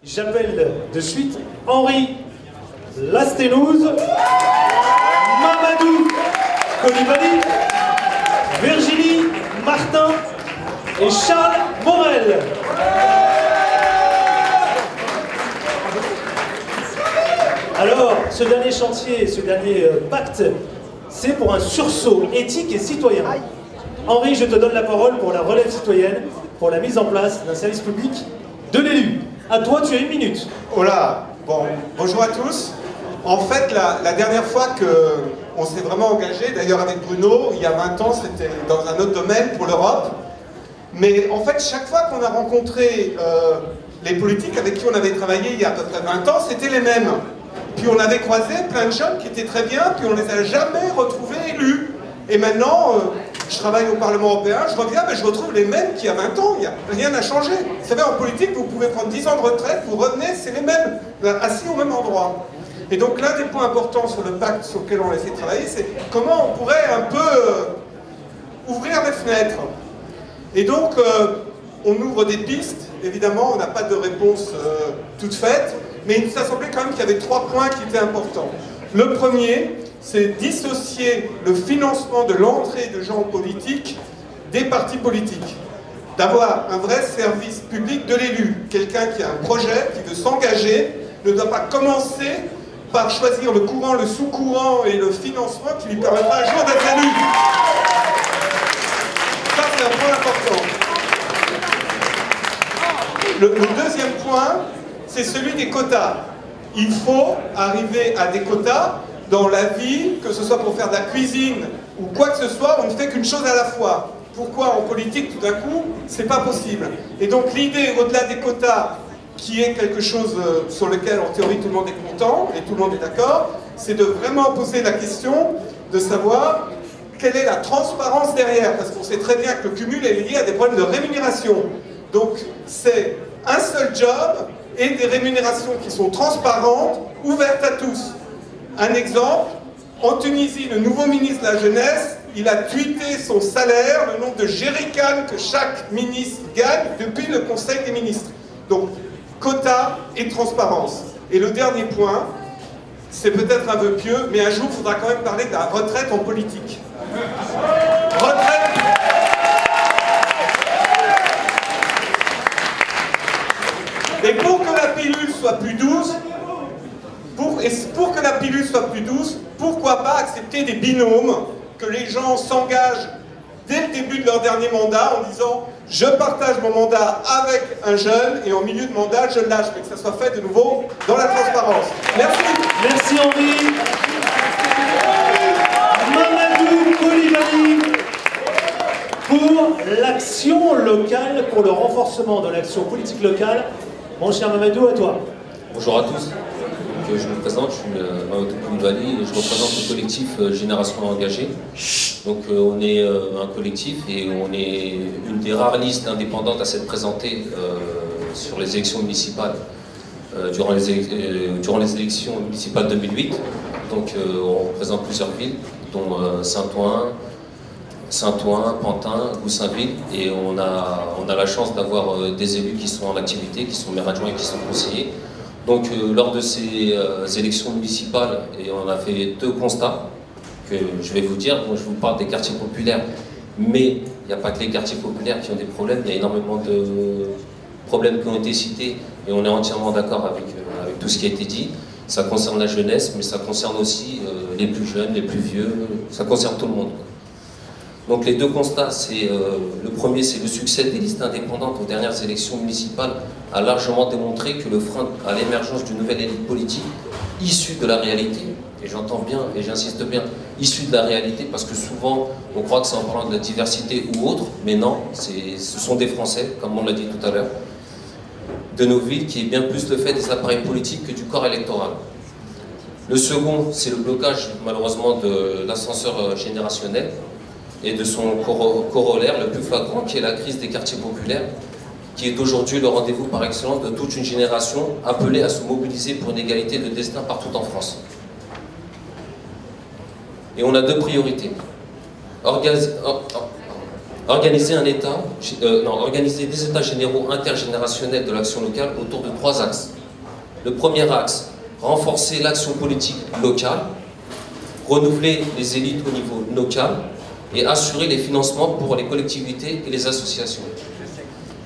J'appelle de suite Henri Lastenouz, Mamadou Coulibaly, Virginie Martin et Charles Morel. Alors, ce dernier chantier, ce dernier pacte, c'est pour un sursaut éthique et citoyen. Henri, je te donne la parole pour la relève citoyenne, pour la mise en place d'un service public de l'élu. À toi, tu as 1 minute. Oh là, bon, bonjour à tous. En fait, la dernière fois qu'on s'est vraiment engagé, d'ailleurs avec Bruno, il y a 20 ans, c'était dans un autre domaine pour l'Europe. Mais en fait, chaque fois qu'on a rencontré les politiques avec qui on avait travaillé il y a à peu près 20 ans, c'était les mêmes. Puis on avait croisé plein de jeunes qui étaient très bien, puis on les a jamais retrouvés élus. Et maintenant, je travaille au Parlement européen, je reviens, mais je retrouve les mêmes qu'il y a 20 ans, il n'y a rien à changer. Vous savez, en politique, vous pouvez prendre 10 ans de retraite, vous revenez, c'est les mêmes, assis au même endroit. Et donc l'un des points importants sur le pacte sur lequel on a essayé de travailler, c'est comment on pourrait un peu ouvrir les fenêtres. Et donc, on ouvre des pistes, évidemment, on n'a pas de réponse toute faite, mais il nous a semblé quand même qu'il y avait 3 points qui étaient importants. Le premier, c'est dissocier le financement de l'entrée de gens politiques des partis politiques. D'avoir un vrai service public de l'élu. Quelqu'un qui a un projet, qui veut s'engager, ne doit pas commencer par choisir le courant, le sous-courant et le financement qui lui permettra un jour d'être élu. Ça, c'est un point important. Le deuxième point, c'est celui des quotas. Il faut arriver à des quotas dans la vie, que ce soit pour faire de la cuisine ou quoi que ce soit, on ne fait qu'une chose à la fois. Pourquoi en politique, tout d'un coup, c'est pas possible? Et donc l'idée, au-delà des quotas, qui est quelque chose sur lequel, en théorie, tout le monde est content, et tout le monde est d'accord, c'est de vraiment poser la question de savoir quelle est la transparence derrière, parce qu'on sait très bien que le cumul est lié à des problèmes de rémunération. Donc c'est un seul job et des rémunérations qui sont transparentes, ouvertes à tous. Un exemple, en Tunisie, le nouveau ministre de la Jeunesse, il a tweeté son salaire, le nombre de jerrycans que chaque ministre gagne depuis le Conseil des ministres. Donc, quota et transparence. Et le dernier point, c'est peut-être un peu pieux, mais un jour, il faudra quand même parler de la retraite en politique. Retraite. Et pour que la pilule soit plus douce, pour que la pilule soit plus douce, pourquoi pas accepter des binômes, que les gens s'engagent dès le début de leur dernier mandat en disant « je partage mon mandat avec un jeune et en milieu de mandat, je lâche », mais que ça soit fait de nouveau dans la transparence. Merci. Merci Henri. Mamadou Coulibaly pour l'action locale, pour le renforcement de l'action politique locale. Mon cher Mamadou, à toi. Bonjour à tous. Donc, je me présente, je suis Mamadou Coulibaly et je représente le collectif Génération Engagée. Donc on est un collectif et on est une des rares listes indépendantes à s'être présentée sur les élections municipales durant les élections municipales 2008. Donc on représente plusieurs villes, dont Saint-Ouen, Pantin, Goussainville, et on a la chance d'avoir des élus qui sont en activité, qui sont maires adjoints et qui sont conseillers. Donc lors de ces élections municipales, et on a fait 2 constats que je vais vous dire. Bon, je vous parle des quartiers populaires, mais il n'y a pas que les quartiers populaires qui ont des problèmes, il y a énormément de problèmes qui ont été cités, et on est entièrement d'accord avec tout ce qui a été dit. Ça concerne la jeunesse, mais ça concerne aussi les plus jeunes, les plus vieux, ça concerne tout le monde. Donc les 2 constats, le premier, c'est le succès des listes indépendantes aux dernières élections municipales a largement démontré que le frein à l'émergence d'une nouvelle élite politique issue de la réalité, et j'entends bien et j'insiste bien, issue de la réalité, parce que souvent on croit que c'est en parlant de la diversité ou autre, mais non, ce sont des Français, comme on l'a dit tout à l'heure, de nos villes, qui est bien plus le fait des appareils politiques que du corps électoral. Le second, c'est le blocage malheureusement de l'ascenseur générationnel, et de son corollaire le plus flagrant, qui est la crise des quartiers populaires, qui est aujourd'hui le rendez-vous par excellence de toute une génération appelée à se mobiliser pour une égalité de destin partout en France. Et on a 2 priorités. Organiser des états généraux intergénérationnels de l'action locale autour de 3 axes. Le premier axe, renforcer l'action politique locale, renouveler les élites au niveau local et assurer les financements pour les collectivités et les associations.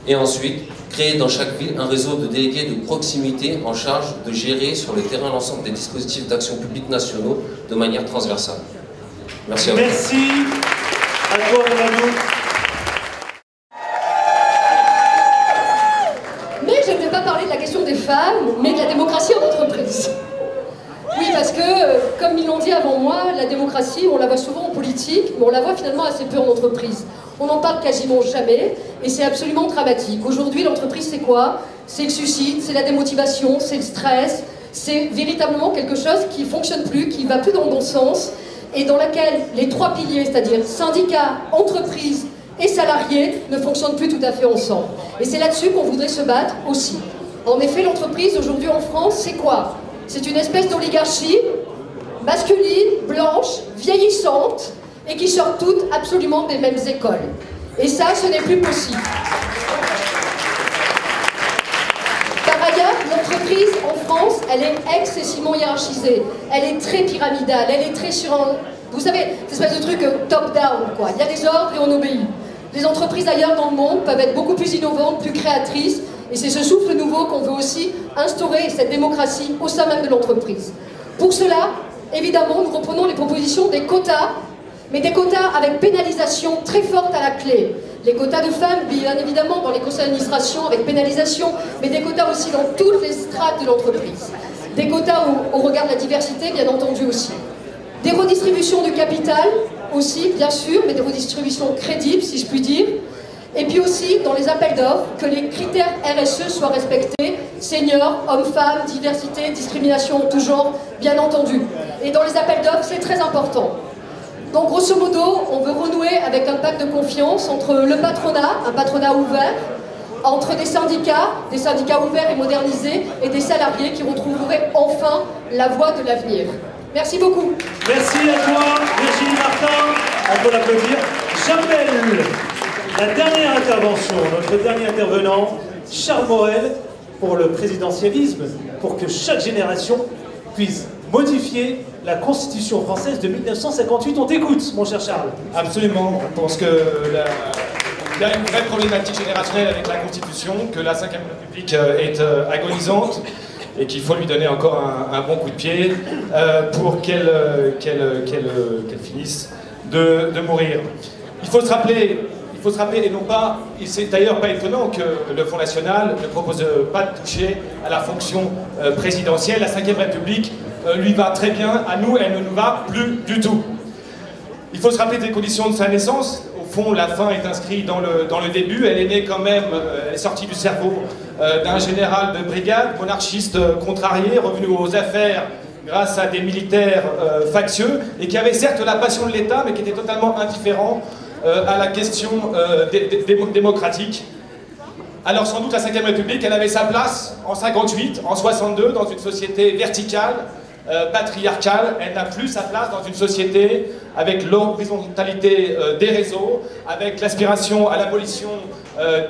Et ensuite, créer dans chaque ville un réseau de délégués de proximité en charge de gérer sur le terrain l'ensemble des dispositifs d'action publique nationaux de manière transversale. Merci à vous. Merci à toi, Mamadou. Mais je ne vais pas parler de la question des femmes, mais de la démocratie en entreprise. Oui, parce que, comme ils l'ont dit avant moi, la démocratie, on la voit souvent en politique, mais on la voit finalement assez peu en entreprise. On n'en parle quasiment jamais, et c'est absolument dramatique. Aujourd'hui, l'entreprise, c'est quoi? C'est le suicide, c'est la démotivation, c'est le stress, c'est véritablement quelque chose qui ne fonctionne plus, qui ne va plus dans le bon sens, et dans laquelle les trois piliers, c'est-à-dire syndicats, entreprises et salariés, ne fonctionnent plus tout à fait ensemble. Et c'est là-dessus qu'on voudrait se battre aussi. En effet, l'entreprise, aujourd'hui en France, c'est quoi? C'est une espèce d'oligarchie masculine, blanche, vieillissante, et qui sortent toutes absolument des mêmes écoles. Et ça, ce n'est plus possible. Par ailleurs, l'entreprise en France, elle est excessivement hiérarchisée. Elle est très pyramidale, elle est très sur un... Vous savez, cette espèce de truc top-down, quoi. Il y a des ordres et on obéit. Les entreprises ailleurs dans le monde peuvent être beaucoup plus innovantes, plus créatrices, et c'est ce souffle nouveau qu'on veut aussi instaurer, cette démocratie au sein même de l'entreprise. Pour cela, évidemment, nous reprenons les propositions des quotas, mais des quotas avec pénalisation très forte à la clé. Les quotas de femmes, bien évidemment, dans les conseils d'administration avec pénalisation, mais des quotas aussi dans toutes les strates de l'entreprise. Des quotas au regard de la diversité, bien entendu aussi. Des redistributions du capital aussi, bien sûr, mais des redistributions crédibles, si je puis dire. Et puis aussi, dans les appels d'offres, que les critères RSE soient respectés, seniors, hommes-femmes, diversité, discrimination, tout genre, bien entendu. Et dans les appels d'offres, c'est très important. Donc, grosso modo, on veut renouer avec un pacte de confiance entre le patronat, un patronat ouvert, entre des syndicats ouverts et modernisés, et des salariés qui retrouveraient enfin la voie de l'avenir. Merci beaucoup. Merci à toi, Virginie Martin. On peut l'applaudir. J'appelle la dernière intervention, notre dernier intervenant, Charles Morel, pour le présidentialisme, pour que chaque génération puisse modifier la Constitution française de 1958. On t'écoute, mon cher Charles. Absolument. Je pense que il y a une vraie problématique générationnelle avec la Constitution, que la Ve République est agonisante et qu'il faut lui donner encore un bon coup de pied pour qu'elle finisse de mourir. Il faut se rappeler, et non pas, et c'est d'ailleurs pas étonnant que le Front National ne propose pas de toucher à la fonction présidentielle. La Ve République lui va très bien, à nous, elle ne nous va plus du tout. Il faut se rappeler des conditions de sa naissance. Au fond, la fin est inscrite dans le début. Elle est née quand même, elle est sortie du cerveau d'un général de brigade, monarchiste contrarié, revenu aux affaires grâce à des militaires factieux, et qui avait certes la passion de l'État, mais qui était totalement indifférent à la question démocratique. Alors sans doute la Ve République, elle avait sa place en 58, en 62, dans une société verticale, patriarcale. Elle n'a plus sa place dans une société avec l'horizontalité des réseaux, avec l'aspiration à l'abolition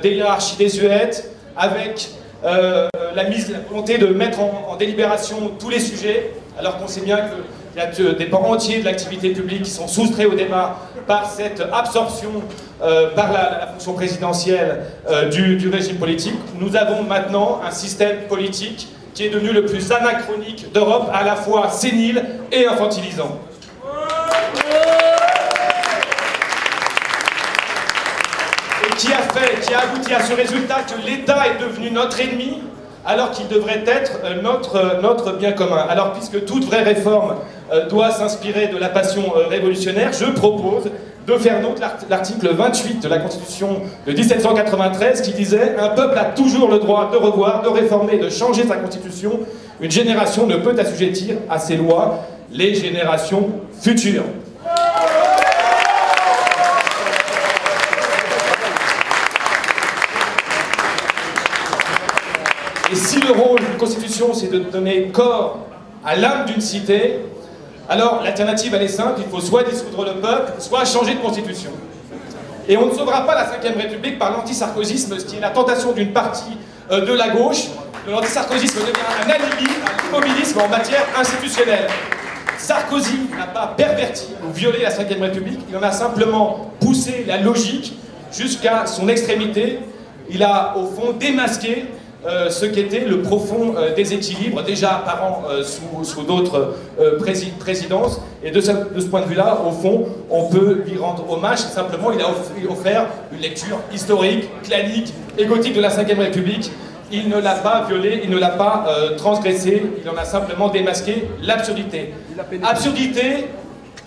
des hiérarchies désuètes, avec la volonté de mettre en délibération tous les sujets, alors qu'on sait bien qu'il y a des pans entiers de l'activité publique qui sont soustraits au débat par cette absorption par la fonction présidentielle du régime politique. Nous avons maintenant un système politique qui est devenu le plus anachronique d'Europe, à la fois sénile et infantilisant. Et qui a abouti à ce résultat que l'État est devenu notre ennemi, alors qu'il devrait être notre bien commun. Alors, puisque toute vraie réforme doit s'inspirer de la passion révolutionnaire, je propose de faire nôtre l'article 28 de la Constitution de 1793 qui disait « Un peuple a toujours le droit de revoir, de réformer, de changer sa Constitution. Une génération ne peut assujettir à ses lois les générations futures. » Et si le rôle d'une Constitution, c'est de donner corps à l'âme d'une cité, alors l'alternative, elle est simple, il faut soit dissoudre le peuple, soit changer de Constitution. Et on ne sauvera pas la Ve République par l'anti-sarkozysme, ce qui est la tentation d'une partie de la gauche, l'antisarkozisme devient un alibi à l'immobilisme en matière institutionnelle. Sarkozy n'a pas perverti ou violé la Ve République, il en a simplement poussé la logique jusqu'à son extrémité. Il a au fond démasqué ce qu'était le profond déséquilibre déjà apparent sous d'autres présidences. Et de ce point de vue-là, au fond, on peut lui rendre hommage. Simplement, il a offert une lecture historique, clanique et gothique de la Ve République. Il ne l'a pas violée, il ne l'a pas transgressée, il en a simplement démasqué l'absurdité. Absurdité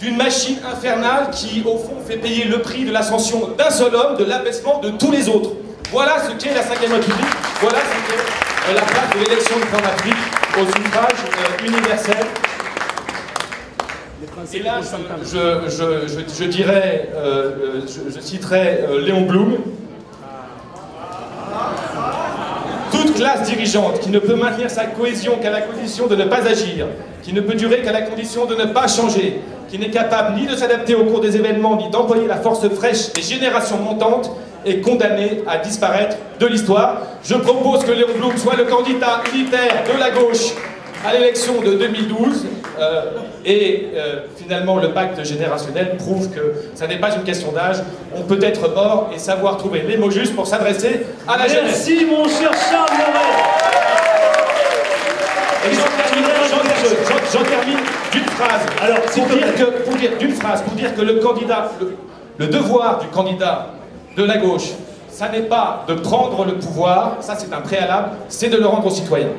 d'une machine infernale qui, au fond, fait payer le prix de l'ascension d'un seul homme, de l'abaissement de tous les autres. Voilà ce qu'est la Ve République, voilà ce qu'est la place de l'élection du plan d'Afrique au suffrage universel. Et là, je dirais, je citerai Léon Blum. Toute classe dirigeante qui ne peut maintenir sa cohésion qu'à la condition de ne pas agir, qui ne peut durer qu'à la condition de ne pas changer, qui n'est capable ni de s'adapter au cours des événements, ni d'employer la force fraîche des générations montantes, est condamné à disparaître de l'histoire. Je propose que Léon Blum soit le candidat unitaire de la gauche à l'élection de 2012. Finalement, le pacte générationnel prouve que ça n'est pas une question d'âge. On peut être mort et savoir trouver les mots justes pour s'adresser à la jeunesse. Merci mon cher Charles Morel. Et j'en termine d'une phrase. Alors, pour dire que le candidat, le devoir du candidat de la gauche, ça n'est pas de prendre le pouvoir, ça c'est un préalable, c'est de le rendre aux citoyens.